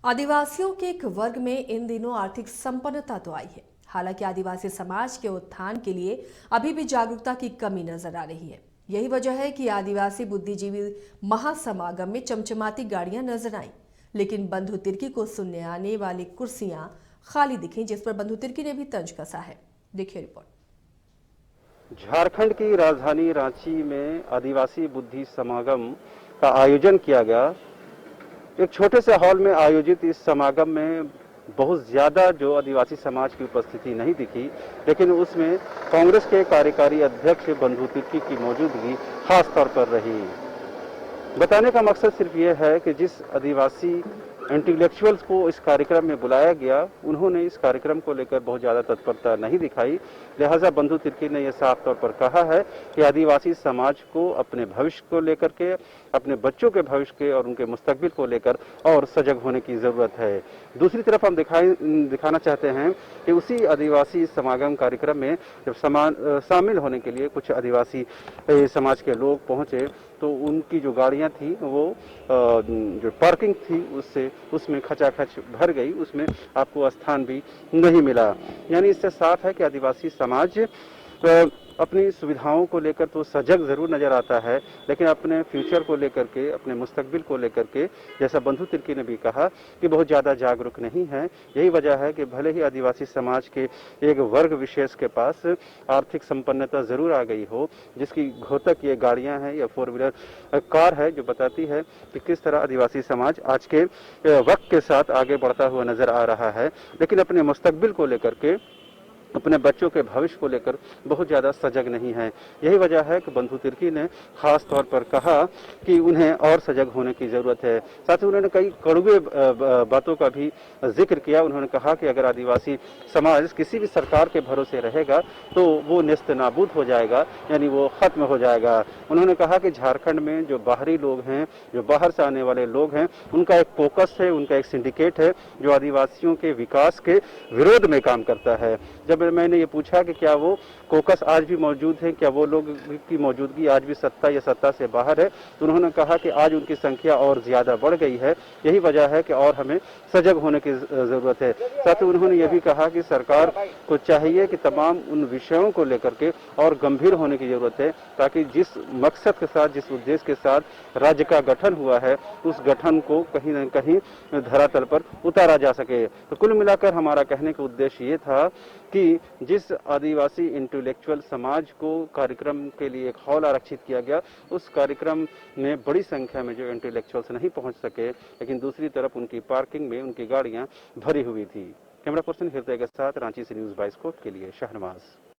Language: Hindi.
आदिवासियों के एक वर्ग में इन दिनों आर्थिक संपन्नता तो आई है। हालांकि आदिवासी समाज के उत्थान के लिए अभी भी जागरूकता की कमी नजर आ रही है। यही वजह है कि आदिवासी बुद्धिजीवी महासमागम में चमचमाती गाड़ियां नजर आईं, लेकिन बंधु तिर्की को सुनने आने वाली कुर्सियां खाली दिखीं, जिस पर बंधु तिर्की ने भी तंज कसा है। देखिए रिपोर्ट। झारखंड की राजधानी रांची में आदिवासी बुद्धि समागम का आयोजन किया गया। एक छोटे से हॉल में आयोजित इस समागम में बहुत ज्यादा जो आदिवासी समाज की उपस्थिति नहीं दिखी, लेकिन उसमें कांग्रेस के कार्यकारी अध्यक्ष बंधु तिर्की की मौजूदगी खास तौर पर रही। बताने का मकसद सिर्फ ये है कि जिस आदिवासी इंटेलेक्चुअल्स को इस कार्यक्रम में बुलाया गया, उन्होंने इस कार्यक्रम को लेकर बहुत ज्यादा तत्परता नहीं दिखाई। लिहाजा बंधु तिर्की ने यह साफ तौर पर कहा है कि आदिवासी समाज को अपने भविष्य को लेकर के, अपने बच्चों के भविष्य के और उनके मुस्तकबिल को लेकर और सजग होने की जरूरत है। दूसरी तरफ हम दिखाना चाहते हैं कि उसी आदिवासी समागम कार्यक्रम में जब शामिल होने के लिए कुछ आदिवासी समाज के लोग पहुंचे तो उनकी जो गाड़ियां थी वो जो पार्किंग थी उसमें खचाखच भर गई, उसमें आपको स्थान भी नहीं मिला। यानी इससे साफ है कि आदिवासी समाज अपनी सुविधाओं को लेकर तो सजग जरूर नजर आता है, लेकिन अपने फ्यूचर को लेकर के, अपने मुस्तकबिल को लेकर के, जैसा बंधु तिर्की ने भी कहा कि बहुत ज्यादा जागरूक नहीं है। यही वजह है कि भले ही आदिवासी समाज के एक वर्ग विशेष के पास आर्थिक संपन्नता जरूर आ गई हो, जिसकी घोतक ये गाड़ियां हैं या 4 व्हीलर कार है जो बताती है कि किस तरह आदिवासी समाज आज के वक्त के साथ आगे बढ़ता हुआ नजर आ रहा है, लेकिन अपने मुस्तकबिल को लेकर के, अपने बच्चों के भविष्य को लेकर बहुत ज्यादा सजग नहीं है। यही वजह है कि बंधु तिर्की ने खास तौर पर कहा कि उन्हें और सजग होने की जरूरत है। साथ ही उन्होंने कई कड़वे बातों का भी जिक्र किया। उन्होंने कहा कि अगर आदिवासी समाज किसी भी सरकार के भरोसे रहेगा तो वो नेस्त नाबूद हो जाएगा, यानी वो खत्म हो जाएगा। उन्होंने कहा कि झारखंड में जो बाहरी लोग हैं, जो बाहर से आने वाले लोग हैं, उनका एक फोकस है, उनका एक सिंडिकेट है जो आदिवासियों के विकास के विरोध में काम करता है। जब मैंने ये पूछा कि क्या वो कोकस आज भी मौजूद है, क्या वो लोग की मौजूदगी आज भी सत्ता या सत्ता से बाहर है, तो उन्होंने कहा कि आज उनकी संख्या और ज्यादा बढ़ गई है। यही वजह है कि और हमें सजग होने की जरूरत है। साथ ही उन्होंने ये भी कहा कि सरकार को चाहिए कि तमाम उन विषयों को लेकर के और गंभीर होने की जरूरत है, ताकि जिस मकसद के साथ, जिस उद्देश्य के साथ राज्य का गठन हुआ है, उस गठन को कहीं न कहीं धरातल पर उतारा जा सके। तो कुल मिलाकर हमारा कहने का उद्देश्य ये था कि जिस आदिवासी इंटेलेक्चुअल समाज को कार्यक्रम के लिए एक हॉल आरक्षित किया गया, उस कार्यक्रम में बड़ी संख्या में जो इंटेलेक्चुअल्स नहीं पहुंच सके, लेकिन दूसरी तरफ उनकी पार्किंग में उनकी गाड़ियां भरी हुई थी। कैमरा पर्सन हृदय के साथ रांची से न्यूज़ बाइस्कोप के लिए शहनवाज।